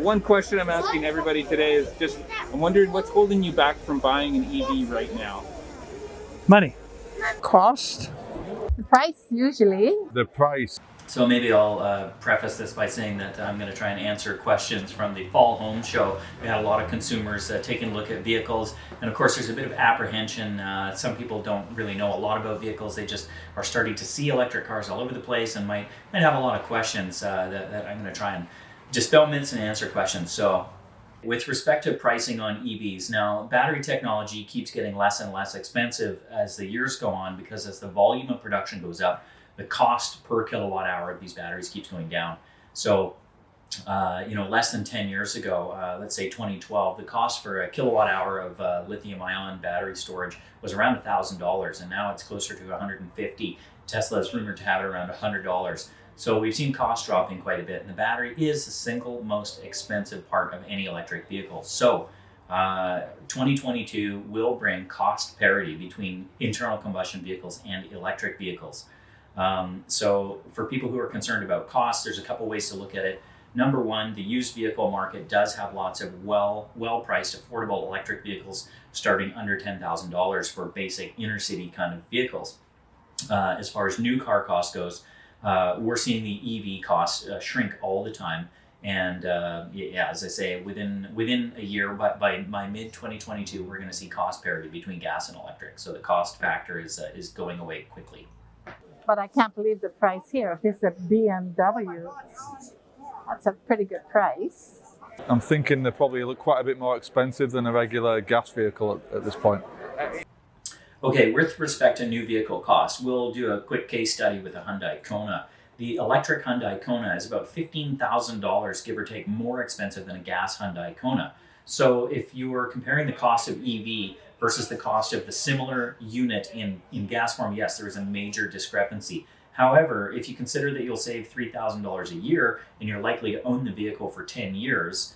One question I'm asking everybody today is just, I'm wondering what's holding you back from buying an EV right now? Money. Cost? The price, usually. The price. So maybe I'll preface this by saying that I'm going to try and answer questions from the Fall Home Show. We had a lot of consumers taking a look at vehicles, and of course there's a bit of apprehension. Some people don't really know a lot about vehicles. They just are starting to see electric cars all over the place and might have a lot of questions that I'm going to try and dispel myths and answer questions. So with respect to pricing on EVs, now battery technology keeps getting less and less expensive as the years go on, because as the volume of production goes up, the cost per kilowatt hour of these batteries keeps going down. So, less than 10 years ago, let's say 2012, the cost for a kilowatt hour of lithium-ion battery storage was around $1,000, and now it's closer to $150. Tesla is rumored to have it around $100. So we've seen costs dropping quite a bit, and the battery is the single most expensive part of any electric vehicle. So 2022 will bring cost parity between internal combustion vehicles and electric vehicles. So for people who are concerned about costs, there's a couple ways to look at it. Number one, the used vehicle market does have lots of well-priced, affordable electric vehicles starting under $10,000 for basic inner city kind of vehicles. As far as new car cost goes, we're seeing the EV costs shrink all the time. And as I say, within a year, by mid 2022, we're going to see cost parity between gas and electric. So the cost factor is going away quickly. But I can't believe the price here. If it's a BMW, that's a pretty good price. I'm thinking they're probably look quite a bit more expensive than a regular gas vehicle at this point. Okay, with respect to new vehicle costs, we'll do a quick case study with a Hyundai Kona. The electric Hyundai Kona is about $15,000, give or take, more expensive than a gas Hyundai Kona. So if you were comparing the cost of EV versus the cost of the similar unit in gas form, yes, there is a major discrepancy. However, if you consider that you'll save $3,000 a year and you're likely to own the vehicle for 10 years,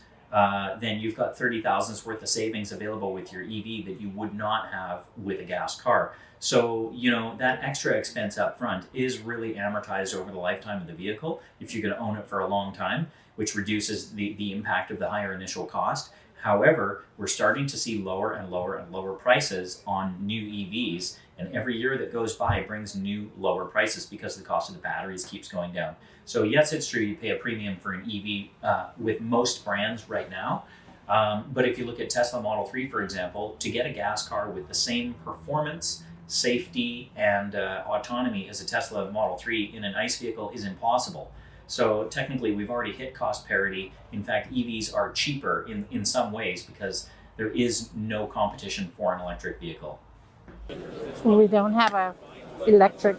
then you've got $30,000's worth of savings available with your EV that you would not have with a gas car. So, that extra expense up front is really amortized over the lifetime of the vehicle if you're going to own it for a long time, which reduces the impact of the higher initial cost. However, we're starting to see lower and lower and lower prices on new EVs, and every year that goes by brings new lower prices because the cost of the batteries keeps going down. So yes, it's true, you pay a premium for an EV with most brands right now. But if you look at Tesla Model 3, for example, to get a gas car with the same performance, safety, and autonomy as a Tesla Model 3 in an ICE vehicle is impossible. So technically, we've already hit cost parity. In fact, EVs are cheaper in some ways because there is no competition for an electric vehicle. We don't have electric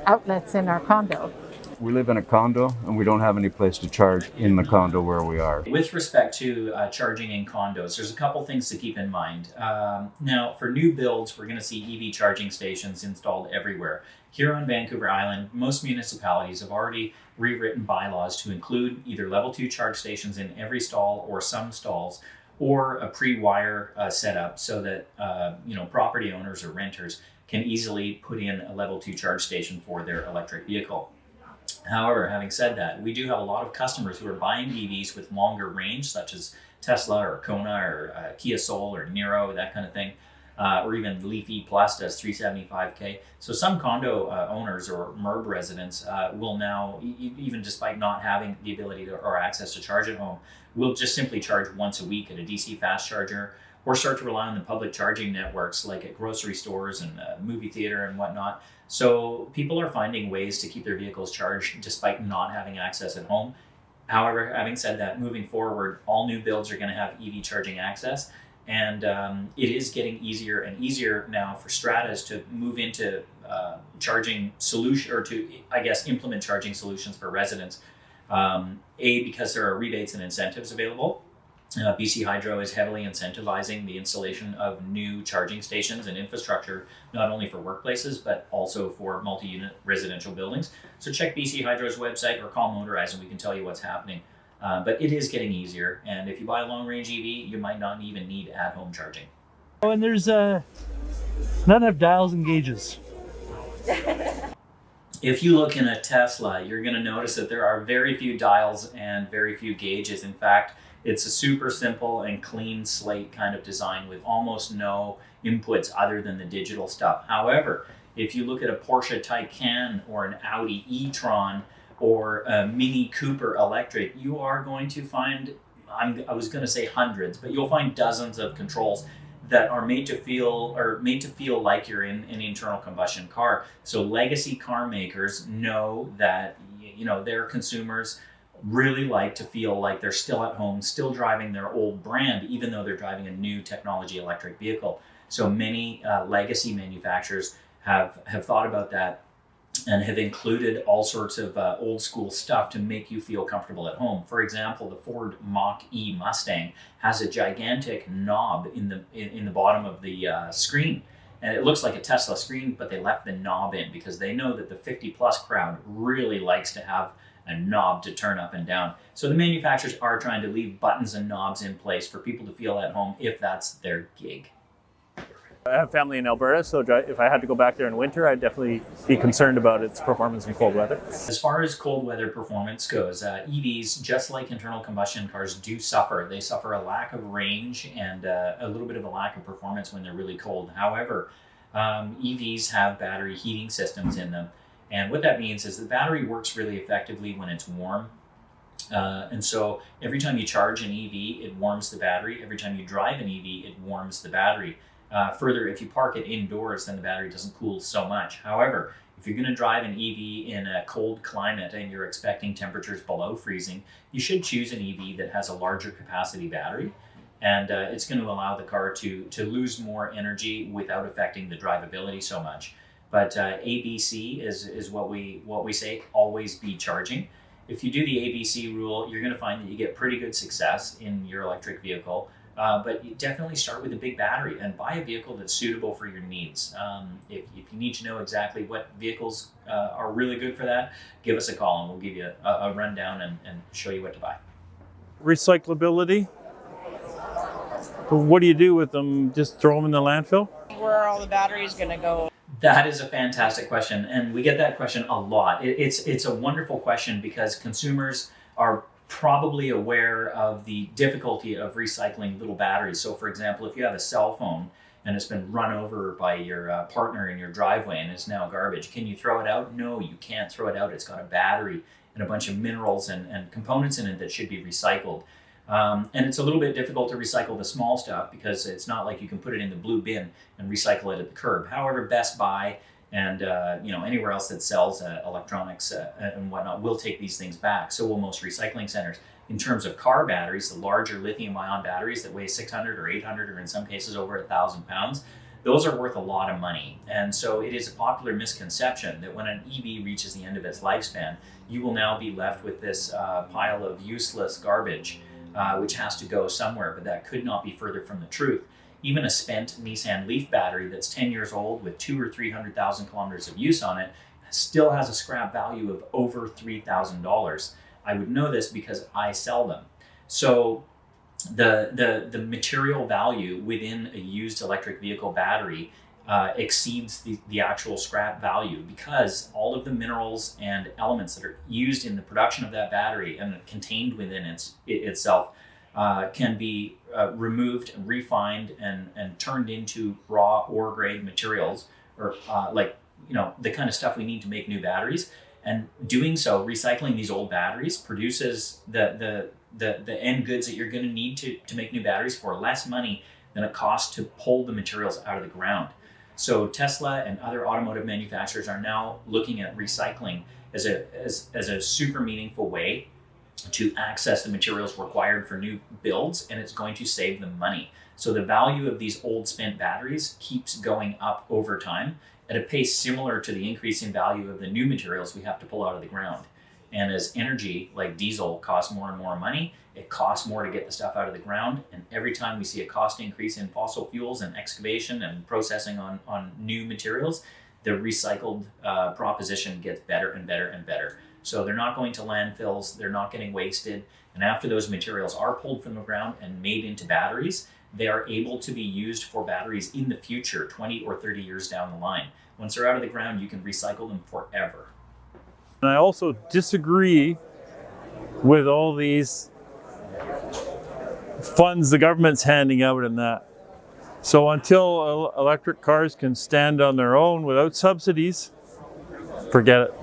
outlets in our condo. We live in a condo and we don't have any place to charge in the condo where we are. With respect to charging in condos, there's a couple things to keep in mind. Now, for new builds, we're going to see EV charging stations installed everywhere. Here on Vancouver Island, most municipalities have already rewritten bylaws to include either level 2 charge stations in every stall or some stalls, or a pre-wire setup so that property owners or renters can easily put in a level 2 charge station for their electric vehicle. However, having said that, we do have a lot of customers who are buying EVs with longer range, such as Tesla or Kona or Kia Soul or Niro, that kind of thing, or even Leafy Plus does 375K. So some condo owners or MERB residents will now, even despite not having the ability to, or access to charge at home, will just simply charge once a week at a DC fast charger, or start to rely on the public charging networks like at grocery stores and movie theater and whatnot. So people are finding ways to keep their vehicles charged despite not having access at home. However, having said that, moving forward, all new builds are going to have EV charging access. And it is getting easier and easier now for stratas to move into charging solution, or to, I guess, implement charging solutions for residents. Because there are rebates and incentives available. BC Hydro is heavily incentivizing the installation of new charging stations and infrastructure, not only for workplaces, but also for multi-unit residential buildings. So check BC Hydro's website or call Motorize and we can tell you what's happening. But it is getting easier. And if you buy a long-range EV, you might not even need at-home charging. Oh, and there's not enough dials and gauges. If you look in a Tesla, you're going to notice that there are very few dials and very few gauges. In fact, It's a super simple and clean slate kind of design with almost no inputs other than the digital stuff. However, if you look at a Porsche Taycan or an Audi e-tron or a Mini Cooper electric, you are going to find, I was going to say hundreds, but you'll find dozens of controls that are made to feel like you're in an internal combustion car. So legacy car makers know that their consumers really like to feel like they're still at home, still driving their old brand, even though they're driving a new technology electric vehicle. So many legacy manufacturers have thought about that and have included all sorts of old school stuff to make you feel comfortable at home. For example, the Ford Mach-E Mustang has a gigantic knob in the bottom of the screen. And it looks like a Tesla screen, but they left the knob in because they know that the 50+ crowd really likes to have a knob to turn up and down. So the manufacturers are trying to leave buttons and knobs in place for people to feel at home if that's their gig. I have family in Alberta, so if I had to go back there in winter, I'd definitely be concerned about its performance in cold weather. As far as cold weather performance goes, EVs, just like internal combustion cars, do suffer. They suffer a lack of range and a little bit of a lack of performance when they're really cold. However, EVs have battery heating systems in them. And what that means is the battery works really effectively when it's warm. And so every time you charge an EV, it warms the battery. Every time you drive an EV, it warms the battery. Further, if you park it indoors, then the battery doesn't cool so much. However, if you're going to drive an EV in a cold climate and you're expecting temperatures below freezing, you should choose an EV that has a larger capacity battery. And it's going to allow the car to lose more energy without affecting the drivability so much. But ABC is what we say, always be charging. If you do the ABC rule, you're going to find that you get pretty good success in your electric vehicle. But you definitely start with a big battery and buy a vehicle that's suitable for your needs. If you need to know exactly what vehicles are really good for that, give us a call and we'll give you a rundown and show you what to buy. Recyclability. What do you do with them? Just throw them in the landfill? Where are all the batteries going to go? That is a fantastic question, and we get that question a lot. It's a wonderful question because consumers are probably aware of the difficulty of recycling little batteries. So for example, if you have a cell phone and it's been run over by your partner in your driveway and is now garbage, can you throw it out? No, you can't throw it out. It's got a battery and a bunch of minerals and components in it that should be recycled. And it's a little bit difficult to recycle the small stuff because it's not like you can put it in the blue bin and recycle it at the curb. However, Best Buy and anywhere else that sells electronics and whatnot will take these things back. So will most recycling centers. In terms of car batteries, the larger lithium-ion batteries that weigh 600 or 800 or in some cases over 1,000 pounds, those are worth a lot of money. And so it is a popular misconception that when an EV reaches the end of its lifespan, you will now be left with this pile of useless garbage, which has to go somewhere, but that could not be further from the truth. Even a spent Nissan Leaf battery that's 10 years old with 200,000 or 300,000 kilometers of use on it still has a scrap value of over $3,000. I would know this because I sell them. So the material value within a used electric vehicle battery exceeds the actual scrap value because all of the minerals and elements that are used in the production of that battery and contained within itself can be removed and refined and turned into raw ore grade materials or the kind of stuff we need to make new batteries. And doing so, recycling these old batteries produces the end goods that you're going to need to make new batteries for less money than it costs to pull the materials out of the ground. So Tesla and other automotive manufacturers are now looking at recycling as a super meaningful way to access the materials required for new builds, and it's going to save them money. So the value of these old spent batteries keeps going up over time at a pace similar to the increase in value of the new materials we have to pull out of the ground. And as energy, like diesel, costs more and more money, it costs more to get the stuff out of the ground. And every time we see a cost increase in fossil fuels and excavation and processing on new materials, the recycled proposition gets better and better and better. So they're not going to landfills, they're not getting wasted. And after those materials are pulled from the ground and made into batteries, they are able to be used for batteries in the future, 20 or 30 years down the line. Once they're out of the ground, you can recycle them forever. And I also disagree with all these funds the government's handing out in that. So until electric cars can stand on their own without subsidies, forget it.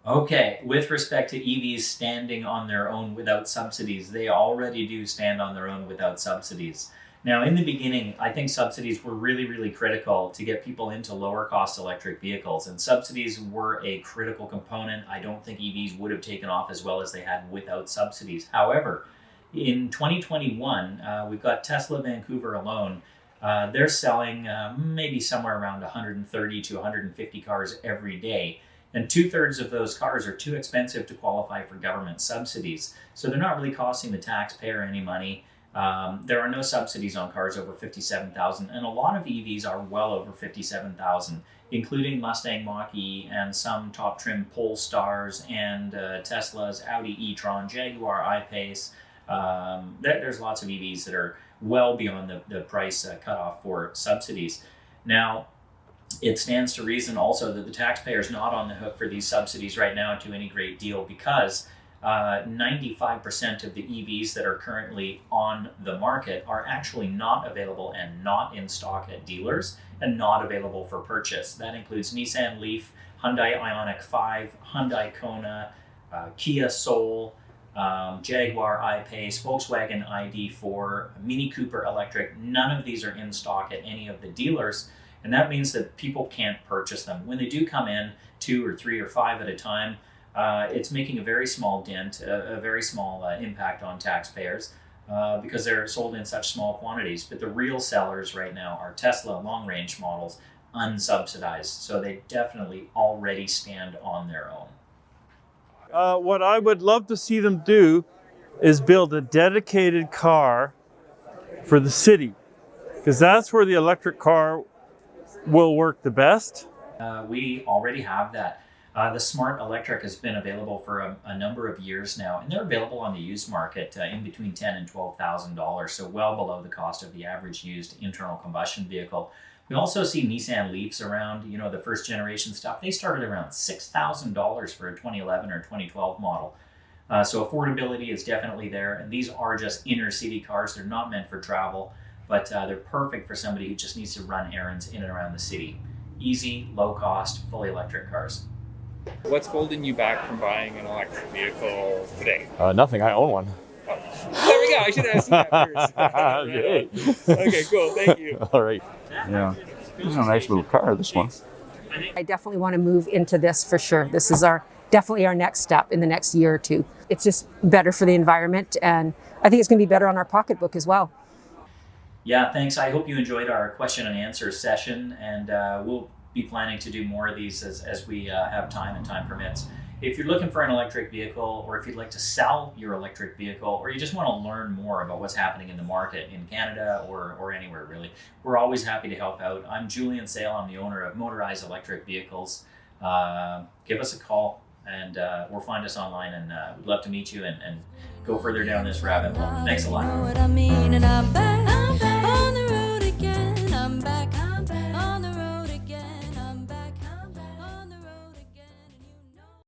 Okay, with respect to EVs standing on their own without subsidies, they already do stand on their own without subsidies. Now, in the beginning, I think subsidies were really, really critical to get people into lower cost electric vehicles, and subsidies were a critical component. I don't think EVs would have taken off as well as they had without subsidies. However, in 2021, we've got Tesla Vancouver alone. They're selling maybe somewhere around 130 to 150 cars every day. And 2/3 of those cars are too expensive to qualify for government subsidies. So they're not really costing the taxpayer any money. There are no subsidies on cars over $57,000, and a lot of EVs are well over $57,000, including Mustang Mach-E and some top trim Polestars and Tesla's, Audi e-tron, Jaguar I-Pace. There's lots of EVs that are well beyond the price cutoff for subsidies. Now, it stands to reason also that the taxpayer is not on the hook for these subsidies right now to any great deal, because 95% of the EVs that are currently on the market are actually not available and not in stock at dealers and not available for purchase. That includes Nissan Leaf, Hyundai Ioniq 5, Hyundai Kona, Kia Soul, Jaguar I-Pace, Volkswagen ID4, Mini Cooper Electric. None of these are in stock at any of the dealers. And that means that people can't purchase them. When they do come in, 2 or 3 or 5 at a time, it's making a very small dent, a very small impact on taxpayers because they're sold in such small quantities. But the real sellers right now are Tesla long-range models, unsubsidized. So they definitely already stand on their own. What I would love to see them do is build a dedicated car for the city, because that's where the electric car will work the best. We already have that. The Smart Electric has been available for a number of years now, and they're available on the used market in between $10,000 and $12,000, so well below the cost of the average used internal combustion vehicle. We also see Nissan Leafs around, the first generation stuff. They started around $6,000 for a 2011 or 2012 model. So affordability is definitely there, and these are just inner city cars. They're not meant for travel, but they're perfect for somebody who just needs to run errands in and around the city. Easy, low cost, fully electric cars. What's holding you back from buying an electric vehicle today? Nothing. I own one. Oh, there we go. I should ask you that first. Okay, cool. Thank you. All right. Yeah. This is a nice little car, this one. I definitely want to move into this for sure. This is definitely our next step in the next year or two. It's just better for the environment, and I think it's going to be better on our pocketbook as well. Yeah, thanks. I hope you enjoyed our question and answer session, and we'll be planning to do more of these as we have time and time permits. If you're looking for an electric vehicle, or if you'd like to sell your electric vehicle, or you just want to learn more about what's happening in the market in Canada or anywhere really, we're always happy to help out. I'm Julian Sale. I'm the owner of Motorize Electric Vehicles. Give us a call and or find us online, and we'd love to meet you and go further down this rabbit hole. Thanks a lot.